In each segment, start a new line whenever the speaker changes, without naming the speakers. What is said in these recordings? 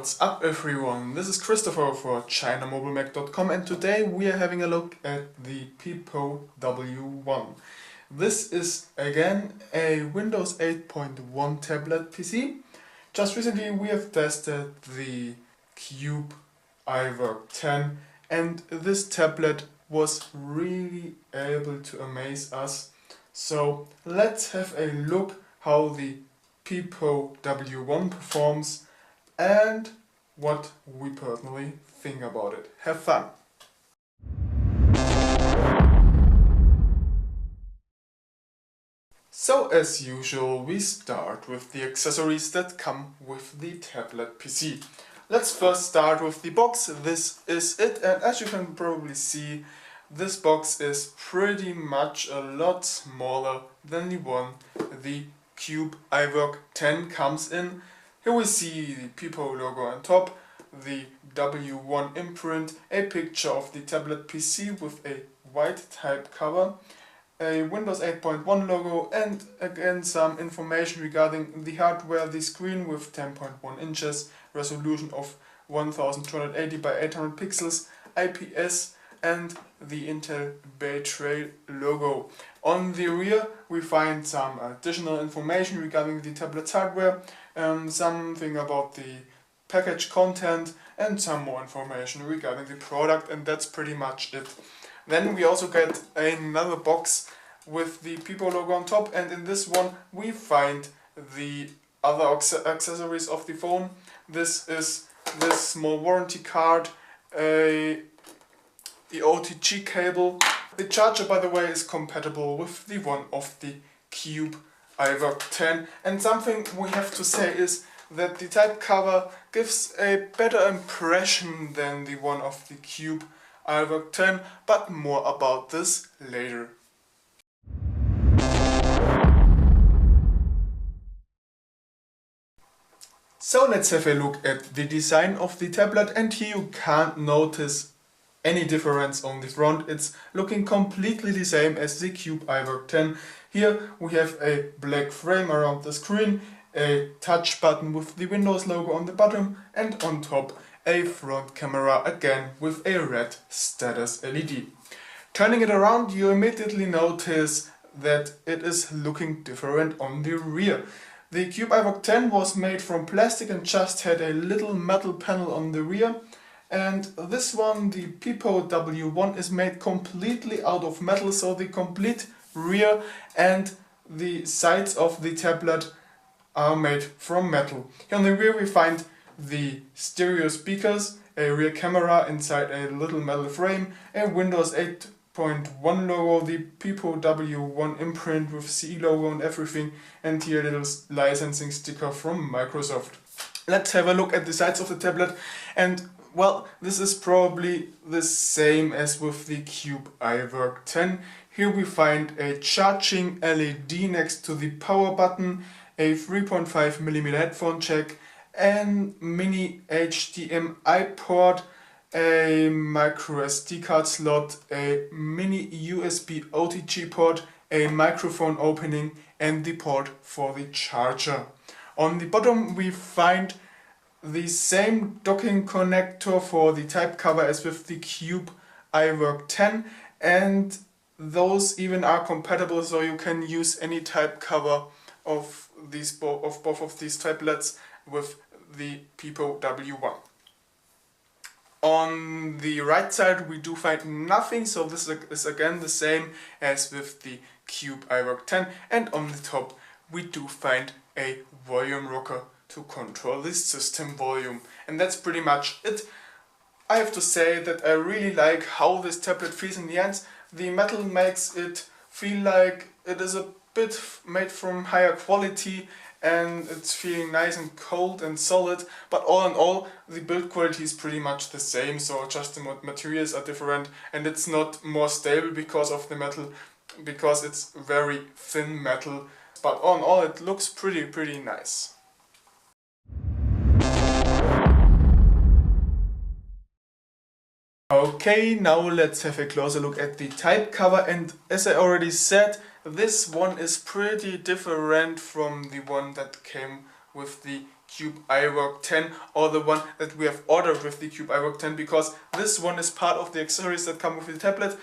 What's up everyone, this is Christopher for ChinaMobileMag.com and today we are having a look at the PiPo W1. This is again a Windows 8.1 tablet PC. Just recently we have tested the Cube iWork 10 and this tablet was really able to amaze us. So let's have a look how the PiPo W1 performs and what we personally think about it. Have fun! So as usual we start with the accessories that come with the tablet PC. Let's first start with the box. This is it, and as you can probably see, this box is pretty much a lot smaller than the one the Cube iWork 10 comes in. Here we see the PiPo logo on top, the W1 imprint, a picture of the tablet PC with a white type cover, a Windows 8.1 logo, and again some information regarding the hardware, the screen with 10.1 inches, resolution of 1280 by 800 pixels, IPS, and the Intel Bay Trail logo. On the rear we find some additional information regarding the tablet's hardware, something about the package content and some more information regarding the product, and that's pretty much it. Then we also get another box with the PiPo logo on top, and in this one we find the other accessories of the phone. This is this small warranty card, the OTG cable. The charger, by the way, is compatible with the one of the Cube iWork 10, and something we have to say is that the type cover gives a better impression than the one of the Cube iWork 10, but more about this later. So let's have a look at the design of the tablet, and here you can't notice any difference on the front. It's looking completely the same as the Cube iWork 10. Here we have a black frame around the screen, a touch button with the Windows logo on the bottom, and on top a front camera again with a red status LED. Turning it around, you immediately notice that it is looking different on the rear. The Cube iWork 10 was made from plastic and just had a little metal panel on the rear. And this one, the PiPo W1, is made completely out of metal, so the complete rear and the sides of the tablet are made from metal. Here on the rear we find the stereo speakers, a rear camera inside a little metal frame, a Windows 8.1 logo, the PiPo W1 imprint with CE logo and everything, and here a little licensing sticker from Microsoft. Let's have a look at the sides of the tablet, and well, this is probably the same as with the Cube iWork 10. Here we find a charging LED next to the power button, a 3.5mm headphone jack, and mini HDMI port, a micro SD card slot, a mini USB OTG port, a microphone opening, and the port for the charger. On the bottom we find the same docking connector for the type cover as with the Cube iWork 10, and those even are compatible, so you can use any type cover of both of these tablets with the PiPo W1. On the right side we do find nothing, so this is again the same as with the Cube iWork 10, and on the top we do find a volume rocker to control the system volume, and that's pretty much it. I have to say that I really like how this tablet feels in the hands. The metal makes it feel like it is a bit made from higher quality, and it's feeling nice and cold and solid, but all in all the build quality is pretty much the same, so just the materials are different, and it's not more stable because of the metal, because it's very thin metal, but all in all it looks pretty nice. Okay, now let's have a closer look at the type cover, and as I already said, this one is pretty different from the one that came with the Cube iWork 10 or the one that we have ordered with the Cube iWork 10, because this one is part of the accessories that come with the tablet.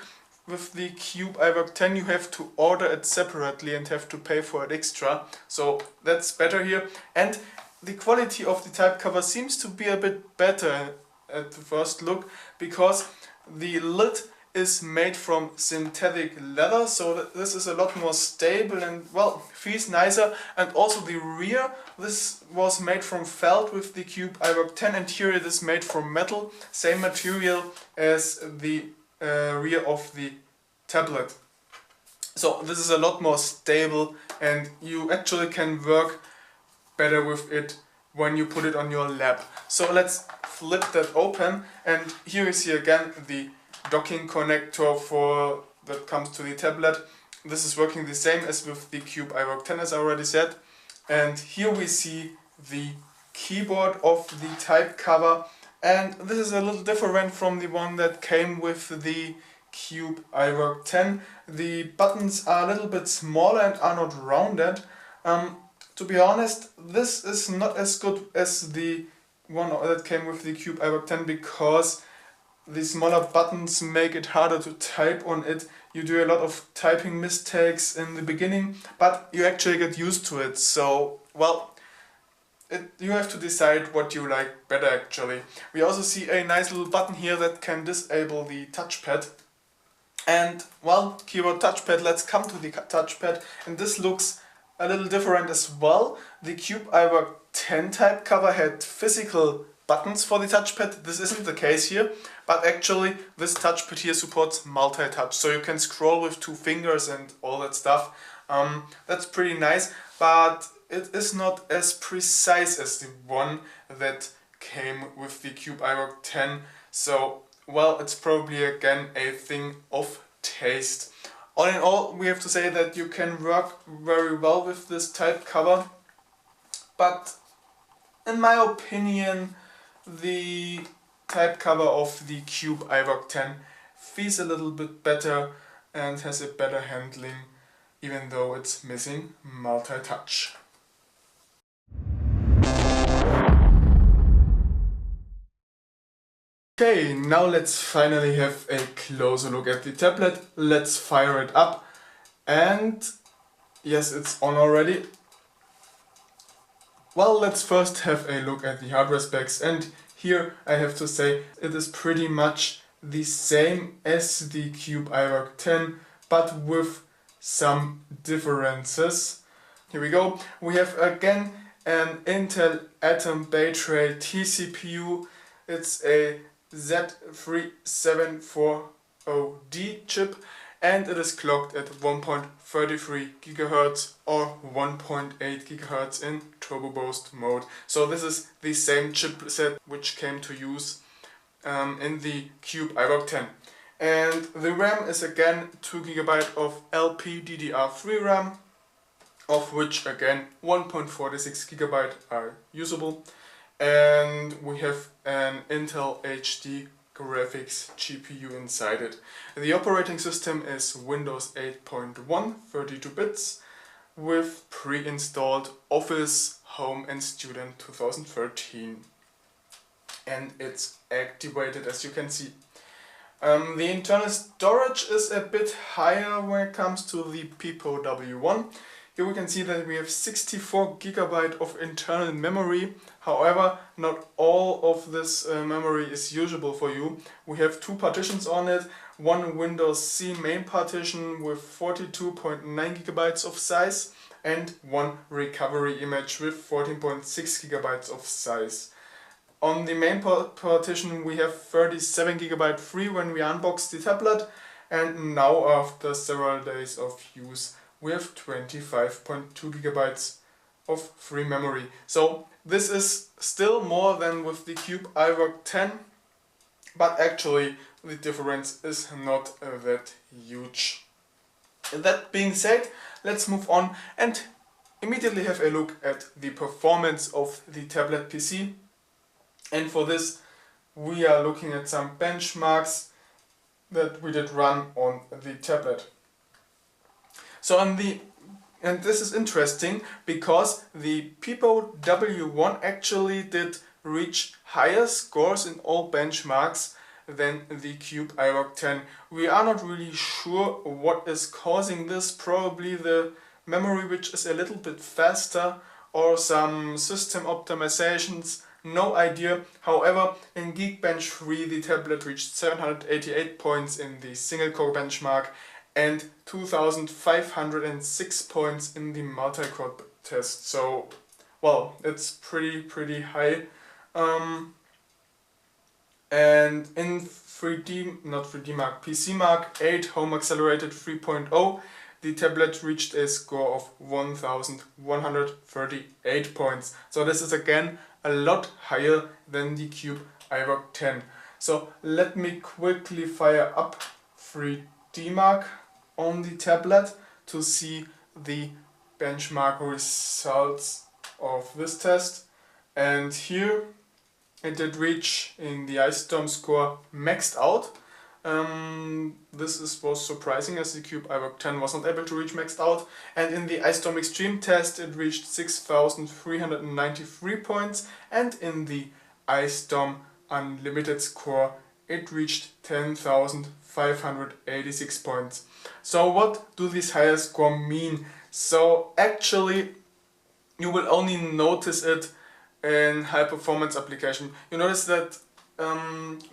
With the Cube iWork 10 you have to order it separately and have to pay for it extra, so that's better here. And the quality of the type cover seems to be a bit better at the first look, because the lid is made from synthetic leather, so that this is a lot more stable and, well, feels nicer. And also the rear, this was made from felt with the Cube iWork 10, and here it is made from metal, same material as the rear of the tablet. So this is a lot more stable and you actually can work better with it when you put it on your lap. So let's flip that open, and here you see again the docking connector for that comes to the tablet. This is working the same as with the Cube iWork 10, as I already said. And here we see the keyboard of the type cover, and this is a little different from the one that came with the Cube iWork 10. The buttons are a little bit smaller and are not rounded. To be honest, this is not as good as the one that came with the Cube iWork 10, because the smaller buttons make it harder to type on it. You do a lot of typing mistakes in the beginning, but you actually get used to it. So, well, you have to decide what you like better actually. We also see a nice little button here that can disable the touchpad. And, well, keyboard touchpad, let's come to the touchpad, and this looks a little different as well. The Cube iWork 10 type cover had physical buttons for the touchpad. This isn't the case here, but actually this touchpad here supports multi-touch, so you can scroll with 2 fingers and all that stuff. That's pretty nice, but it is not as precise as the one that came with the Cube iWork 10. So, well, it's probably again a thing of taste. All in all, we have to say that you can work very well with this type cover, but in my opinion the type cover of the Cube iWork 10 feels a little bit better and has a better handling, even though it's missing multi-touch. Okay, now let's finally have a closer look at the tablet. Let's fire it up, and yes, it's on already. Well, let's first have a look at the hardware specs, and here I have to say it is pretty much the same as the Cube iWork 10, but with some differences. Here we go. We have again an Intel Atom Bay Tray TCPU. It's a Z3740D chip, and it is clocked at 1.33 GHz or 1.8 GHz in turbo boost mode. So this is the same chipset which came to use in the Cube iWork 10. And the RAM is again 2 GB of LPDDR3 RAM, of which again 1.46 GB are usable. And we have an Intel HD graphics GPU inside it. The operating system is Windows 8.1, 32 bits, with pre-installed Office, Home and Student 2013. And it's activated, as you can see. The internal storage is a bit higher when it comes to the PiPo W1. Here we can see that we have 64 GB of internal memory. However, not all of this memory is usable for you. We have 2 partitions on it. One Windows C main partition with 42.9 GB of size, and one recovery image with 14.6 GB of size. On the main partition we have 37 GB free when we unbox the tablet, and now after several days of use we have 25.2 GB of free memory. So this is still more than with the Cube iWork 10, but actually the difference is not that huge. That being said, let's move on and immediately have a look at the performance of the tablet PC. And for this we are looking at some benchmarks that we did run on the tablet. So on the And this is interesting because the PiPo W1 actually did reach higher scores in all benchmarks than the Cube iWork 10. We are not really sure what is causing this, probably the memory which is a little bit faster or some system optimizations, no idea. However, in Geekbench 3 the tablet reached 788 points in the single core benchmark and 2506 points in the multi-core test. So, well, it's pretty high. And in 3D, not 3D Mark, PC Mark 8 Home Accelerated 3.0, the tablet reached a score of 1138 points. So this is again a lot higher than the Cube iWork 10. So let me quickly fire up 3D Mark on the tablet to see the benchmark results of this test. And here it did reach in the Ice Storm score maxed out. This was surprising as the Cube iWork 10 was not able to reach maxed out. And in the Ice Storm Extreme test it reached 6,393 points, and in the Ice Storm Unlimited score it reached 10,586 points. So what do these higher score mean? So actually you will only notice it in high performance application. You notice that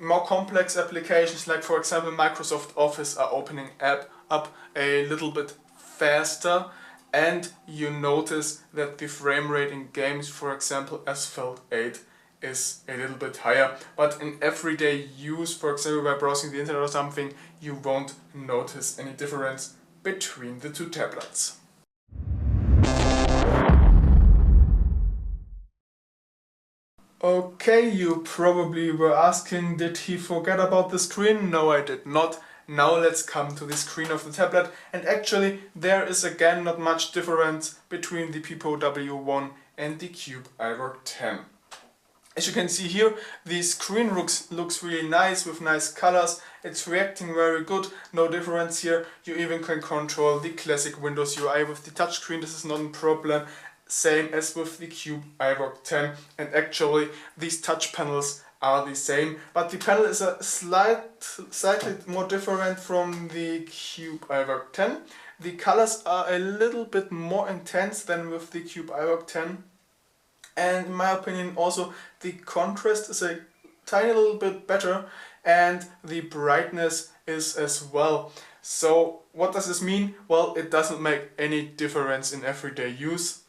more complex applications like for example Microsoft Office are opening up a little bit faster, and you notice that the frame rate in games, for example Asphalt 8, is a little bit higher. But in everyday use, for example by browsing the internet or something, you won't notice any difference between the two tablets. Okay, you probably were asking, did he forget about the screen? No, I did not. Now let's come to the screen of the tablet, and actually there is again not much difference between the PiPo W1 and the Cube iWork 10. As you can see here, the screen looks really nice with nice colors. It's reacting very good, no difference here. You even can control the classic Windows UI with the touchscreen, this is not a problem. Same as with the Cube iWork 10, and actually these touch panels are the same, but the panel is a slightly more different from the Cube iWork 10. The colors are a little bit more intense than with the Cube iWork 10, and in my opinion also the contrast is a tiny little bit better, and the brightness is as well. So what does this mean? Well, it doesn't make any difference in everyday use.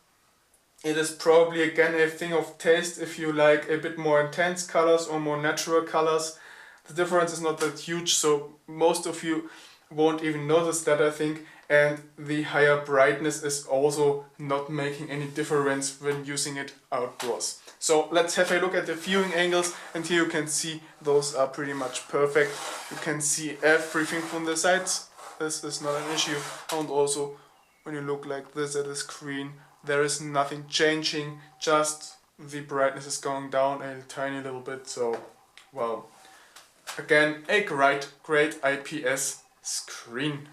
It is probably again a thing of taste if you like a bit more intense colors or more natural colors. The difference is not that huge, so most of you won't even notice that, I think, and the higher brightness is also not making any difference when using it outdoors. So let's have a look at the viewing angles, and here you can see those are pretty much perfect. You can see everything from the sides, this is not an issue, and also when you look like this at the screen, there is nothing changing, just the brightness is going down a tiny little bit. So, well, again, a great IPS screen.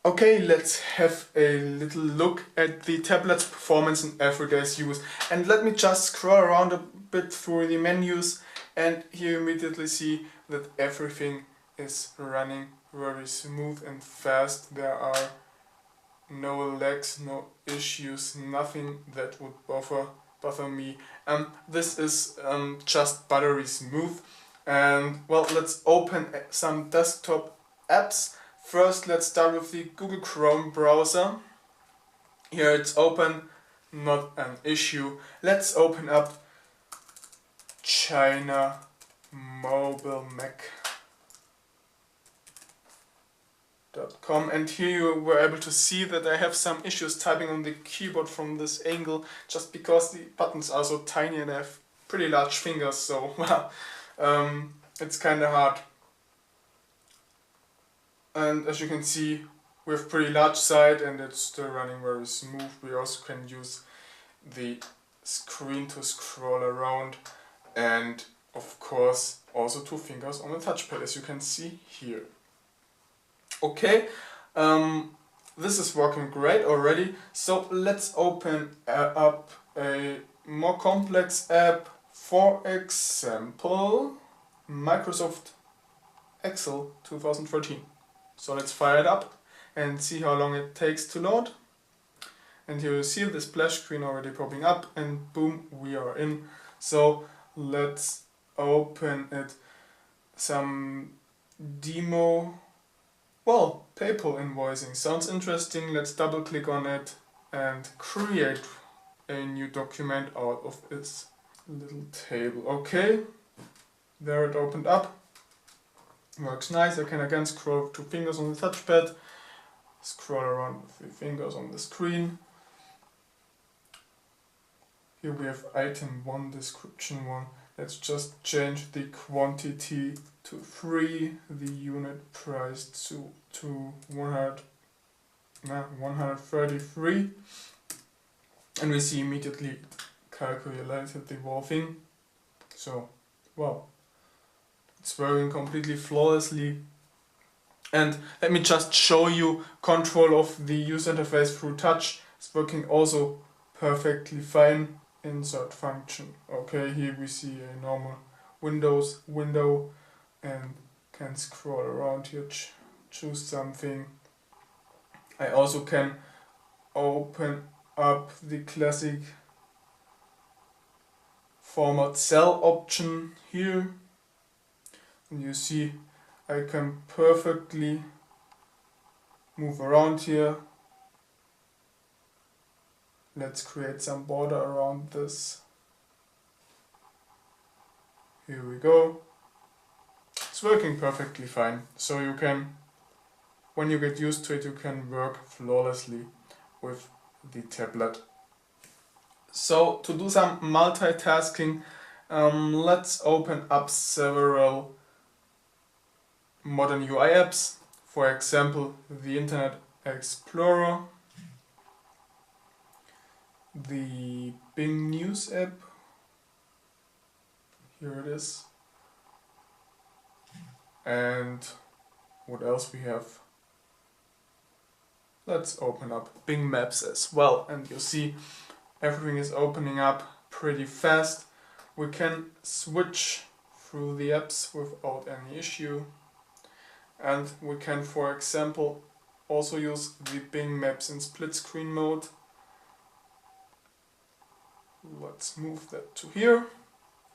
Okay, let's have a little look at the tablet's performance in everyday use. And let me just scroll around a bit through the menus, and here you immediately see that everything is running very smooth and fast. There are no lags, no issues, nothing that would bother me. This is just buttery smooth. And well, let's open some desktop apps. First, let's start with the Google Chrome browser. Here it's open, not an issue. Let's open up ChinaMobileMag. .com, and here you were able to see that I have some issues typing on the keyboard from this angle, just because the buttons are so tiny and I have pretty large fingers, so well, it's kinda hard. And as you can see, we have pretty large side and it's still running very smooth. We also can use the screen to scroll around, and of course also 2 fingers on the touchpad, as you can see here. Okay, this is working great already, so let's open up a more complex app, for example Microsoft Excel 2013. So let's fire it up and see how long it takes to load. And here you see the splash screen already popping up, and boom, we are in. So let's open it. Some demo, well, PayPal invoicing sounds interesting. Let's double click on it and create a new document out of its little table. Okay, there it opened up. Works nice. I can again scroll with 2 fingers on the touchpad, scroll around with 3 fingers on the screen. Here we have item 1, description 1. Let's just change the quantity to 3, the unit price to 133, and we see immediately it calculated the whole thing. So, wow, it's working completely flawlessly. And let me just show you control of the user interface through touch. It's working also perfectly fine. Insert function. Okay, here we see a normal Windows window and can scroll around here, choose something. I also can open up the classic format cell option here, and you see I can perfectly move around here. Let's create some border around this. Here we go. It's working perfectly fine. So you can, when you get used to it, you can work flawlessly with the tablet. So to do some multitasking, let's open up several modern UI apps. For example, the Internet Explorer, the Bing News app, here it is, and what else we have? Let's open up Bing Maps as well, and you see everything is opening up pretty fast. We can switch through the apps without any issue, and we can, for example, also use the Bing Maps in split screen mode. Let's move that to here,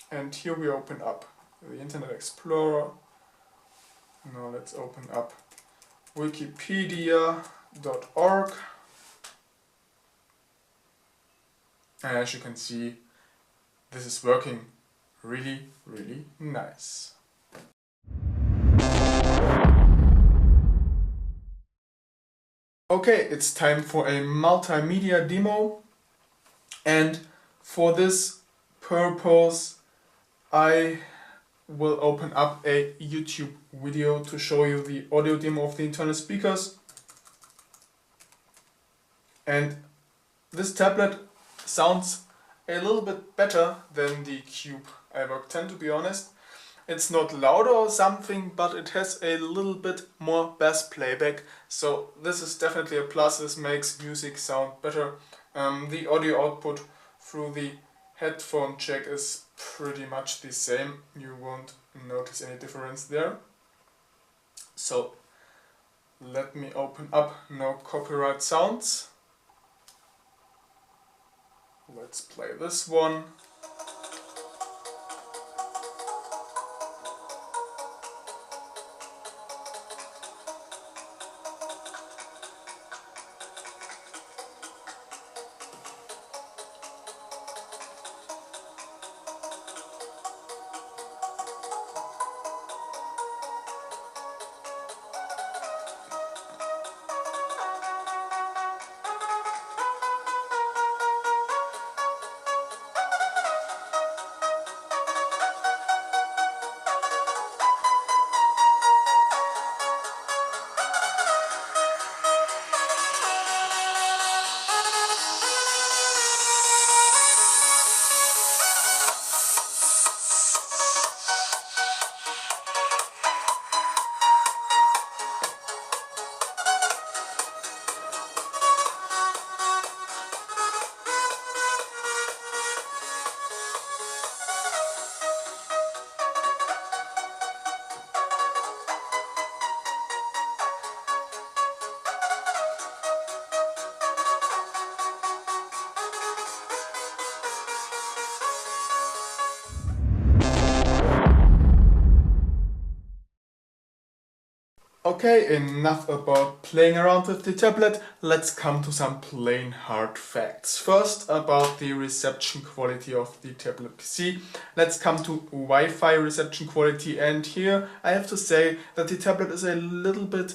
and here we open up the Internet Explorer. Now let's open up wikipedia.org, and as you can see, this is working really nice. Okay, it's time for a multimedia demo, and for this purpose I will open up a YouTube video to show you the audio demo of the internal speakers. And this tablet sounds a little bit better than the Cube iWork 10, to be honest. It's not louder or something, but it has a little bit more bass playback, so this is definitely a plus. This makes music sound better. The audio output through the headphone jack is pretty much the same. You won't notice any difference there. So let me open up no copyright sounds. Let's play this one. Okay, enough about playing around with the tablet, let's come to some plain hard facts. First, about the reception quality of the tablet PC. Let's come to Wi-Fi reception quality, and here I have to say that the tablet is a little bit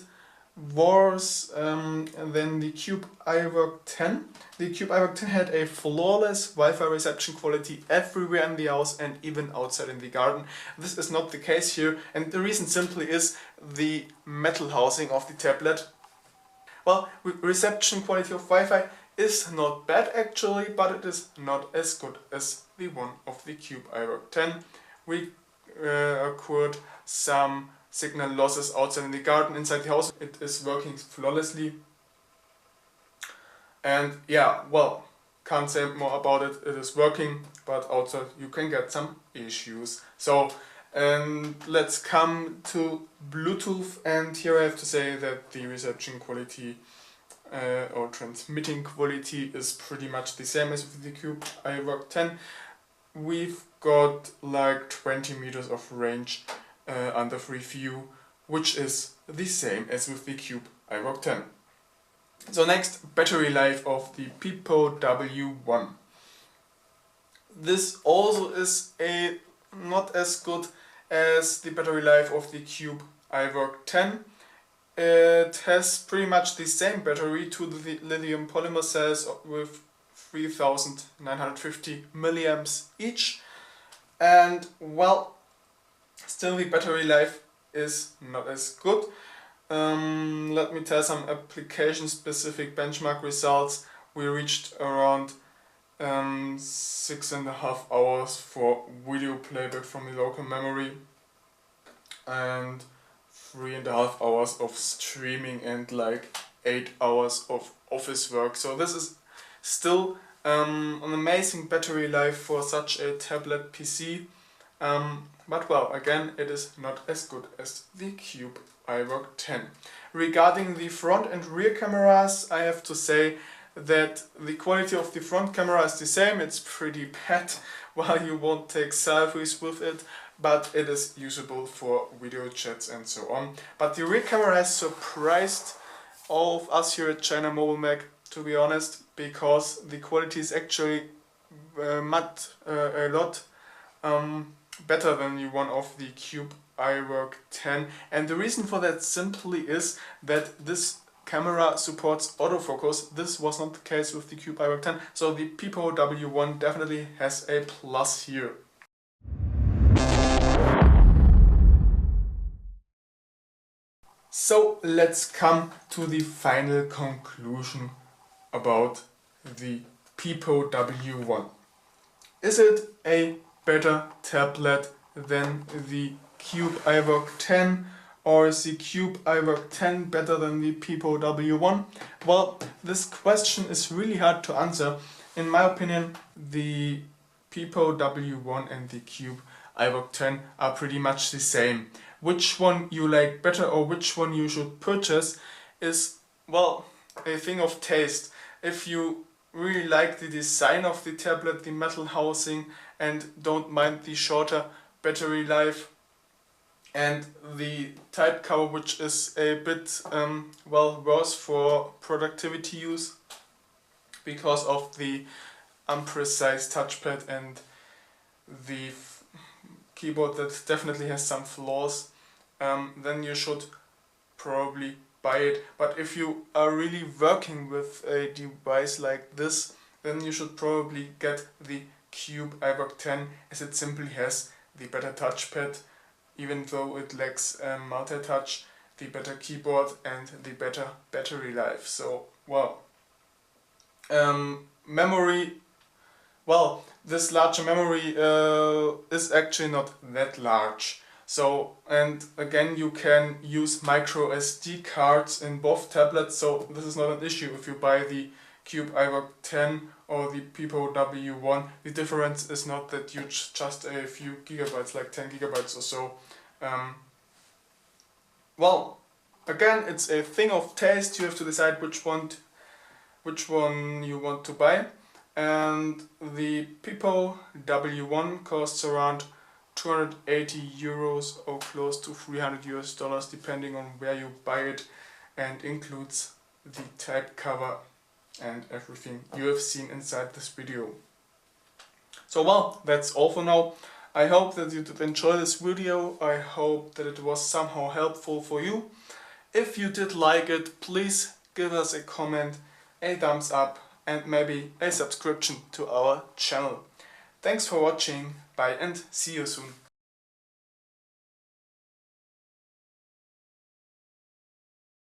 worse than the Cube iWork 10. The Cube iWork 10 had a flawless Wi-Fi reception quality everywhere in the house and even outside in the garden. This is not the case here, and the reason simply is the metal housing of the tablet. Well, reception quality of Wi-Fi is not bad actually, but it is not as good as the one of the Cube iWork 10. We occurred some signal losses outside in the garden. Inside the house it is working flawlessly, and yeah, well, can't say more about it. It is working, but outside you can get some issues. So let's come to Bluetooth, and here I have to say that the reception quality or transmitting quality is pretty much the same as with the Cube iWork 10. We've got like 20 meters of range under free view, which is the same as with the Cube iWork 10. So next, battery life of the PiPo W1. This also is not as good as the battery life of the Cube iWork 10. It has pretty much the same battery to the lithium polymer cells with 3950 milliamps each, and well, still the battery life is not as good. Let me tell some application specific benchmark results. We reached around 6.5 hours for video playback from the local memory and 3.5 hours of streaming and like 8 hours of office work. So this is still an amazing battery life for such a tablet PC. But well, again, it is not as good as the Cube iWork 10. Regarding the front and rear cameras, I have to say that the quality of the front camera is the same. It's pretty bad, while you won't take selfies with it, but it is usable for video chats and so on. But the rear camera has surprised all of us here at ChinaMobileMag, to be honest, because the quality is actually a lot better than the one of the Cube iWork 10, and the reason for that simply is that this camera supports autofocus. This was not the case with the Cube iWork 10, so the PiPo W1 definitely has a plus here. So let's come to the final conclusion about the PiPo W1. Is it a better tablet than the Cube iWork 10, or is the Cube iWork 10 better than the PiPo W1? Well, this question is really hard to answer. In my opinion, the PiPo W1 and the Cube iWork 10 are pretty much the same. Which one you like better or which one you should purchase is, well, a thing of taste. If you really like the design of the tablet, the metal housing, and don't mind the shorter battery life and the type cover, which is a bit well, worse for productivity use because of the imprecise touchpad and the keyboard that definitely has some flaws, then you should probably buy it. But if you are really working with a device like this, then you should probably get the Cube iWork 10, as it simply has the better touchpad, even though it lacks multi-touch, the better keyboard and the better battery life. So, well, memory, well, this larger memory is actually not that large. So, and again, you can use micro SD cards in both tablets, so this is not an issue if you buy the Cube iWork 10 or the PiPo W1. The difference is not that huge, just a few gigabytes, like 10 gigabytes or so. Well, again, it's a thing of taste. You have to decide which one you want to buy. And the PiPo W1 costs around 280 euros or close to 300 US dollars depending on where you buy it, and includes the type cover and everything you have seen inside this video. So well, that's all for now. I hope that you did enjoy this video. I hope that it was somehow helpful for you. If you did like it, please give us a comment, a thumbs up, and maybe a subscription to our channel. Thanks for watching, bye and see you soon.